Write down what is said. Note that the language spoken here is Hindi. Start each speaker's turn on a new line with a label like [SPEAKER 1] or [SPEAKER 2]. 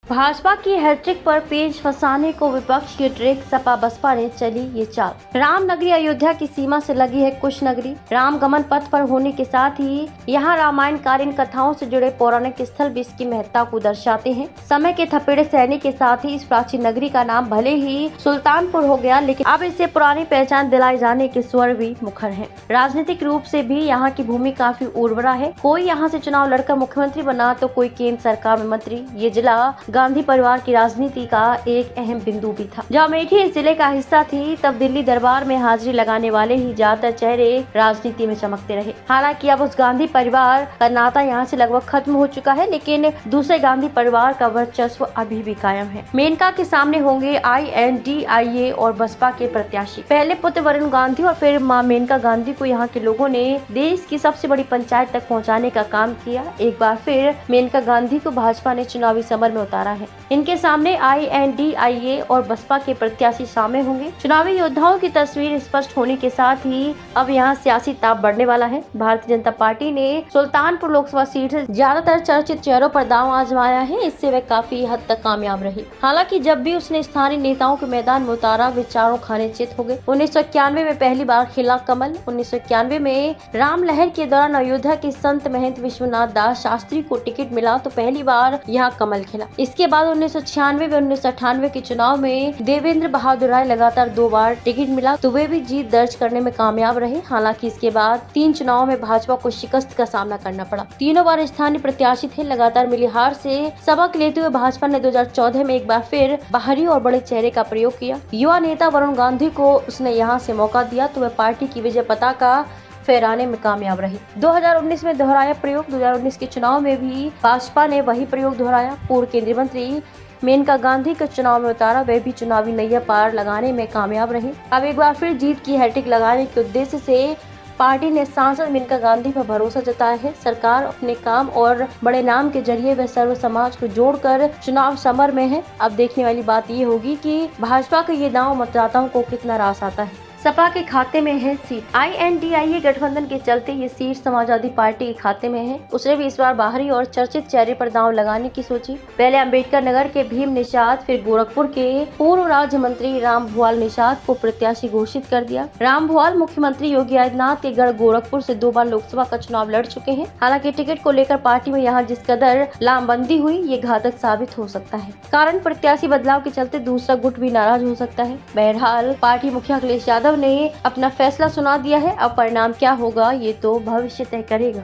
[SPEAKER 1] भाजपा की हैट्रिक पर पेच फंसाने को विपक्ष की ट्रिक, सपा बसपा ने चली ये चाल। राम नगरी अयोध्या की सीमा से लगी है कुश नगरी। राम गमन पथ पर होने के साथ ही यहाँ रामायणकालीन कथाओं से जुड़े पौराणिक स्थल भी इसकी महत्ता को दर्शाते हैं। समय के थपेड़े सहने के साथ ही इस प्राचीन नगरी का नाम भले ही सुल्तानपुर हो गया, लेकिन अब इसे पुरानी पहचान दिलाए जाने के स्वर भी मुखर हैं। राजनीतिक रूप से भी यहाँ की भूमि काफी उर्वरा है। कोई यहाँ से चुनाव लड़कर मुख्यमंत्री बना तो कोई केंद्र सरकार में मंत्री। ये जिला गांधी परिवार की राजनीति का एक अहम बिंदु भी था। जब अमेठी इस जिले का हिस्सा थी, तब दिल्ली दरबार में हाजिरी लगाने वाले ही ज्यादातर चेहरे राजनीति में चमकते रहे। हालांकि अब उस गांधी परिवार का नाता यहाँ से लगभग खत्म हो चुका है, लेकिन दूसरे गांधी परिवार का वर्चस्व अभी भी कायम है। मेनका के सामने होंगे INDIA और बसपा के प्रत्याशी। पहले पुत्र वरुण गांधी और फिर मां मेनका गांधी को यहाँ के लोगों ने देश की सबसे बड़ी पंचायत तक पहुँचाने का काम किया। एक बार फिर मेनका गांधी को भाजपा ने चुनावी समर में उतारा है। इनके सामने INDIA और बसपा के प्रत्याशी शामिल होंगे। चुनावी योद्धाओं की तस्वीर स्पष्ट होने के साथ ही अब यहाँ सियासी ताप बढ़ने वाला है। भारतीय जनता पार्टी ने सुल्तानपुर लोकसभा सीट से ज्यादातर चर्चित चेहरों पर दांव आजमाया है। इससे वह काफी हद तक कामयाब रही। हालांकि जब भी उसने स्थानीय नेताओं के मैदान में उतारा, वे चारों खाने चित हो गए। 1991 में पहली बार खिला कमल। 1991 में राम लहर के दौरान अयोध्या के संत महंत विश्वनाथ दास शास्त्री को टिकट मिला तो पहली बार यहाँ कमल खिला। इसके बाद 1996 व 1998 के चुनाव में देवेंद्र बहादुर राय लगातार 2 बार टिकट मिला तो वे भी जीत दर्ज करने में कामयाब रहे। हालांकि इसके बाद 3 चुनाव में भाजपा को शिकस्त का सामना करना पड़ा। तीनों बार स्थानीय प्रत्याशी थे। लगातार मिली हार से सबक लेते हुए भाजपा ने 2014 में एक बार फिर बाहरी और बड़े चेहरे का प्रयोग किया। युवा नेता वरुण गांधी को उसने यहाँ से मौका दिया तो वह पार्टी की विजय पताका फहराने में कामयाब रही। 2019 में दोहराया प्रयोग। 2019 के चुनाव में भी भाजपा ने वही प्रयोग दोहराया। पूर्व केंद्रीय मंत्री मेनका गांधी को चुनाव में उतारा, वे भी चुनावी नैया पार लगाने में कामयाब रहे। अब एक बार फिर जीत की हैट्रिक लगाने के उद्देश्य से पार्टी ने सांसद मेनका गांधी पर भरोसा जताया है। सरकार अपने काम और बड़े नाम के जरिए वे सर्व समाज को जोड़कर चुनाव समर में है। अब देखने वाली बात ये होगी कि भाजपा का ये दांव मतदाताओं को कितना रास आता है। सपा के खाते में है सीट। INDIA गठबंधन के चलते ये सीट समाजवादी पार्टी के खाते में है। उसने भी इस बार बाहरी और चर्चित चेहरे पर दांव लगाने की सोची। पहले अम्बेडकर नगर के भीम निषाद, फिर गोरखपुर के पूर्व राज्य मंत्री राम भुआल निषाद को प्रत्याशी घोषित कर दिया। राम भुआल मुख्यमंत्री योगी आदित्यनाथ के गढ़ गोरखपुर से 2 बार लोकसभा का चुनाव लड़ चुके हैं। हालांकि टिकट को लेकर पार्टी में यहाँ जिस कदर लामबंदी हुई, ये घातक साबित हो सकता है। कारण प्रत्याशी बदलाव के चलते दूसरा गुट भी नाराज हो सकता है। बहरहाल पार्टी मुखिया अखिलेश यादव ने अपना फैसला सुना दिया है। अब परिणाम क्या होगा ये तो भविष्य तय करेगा।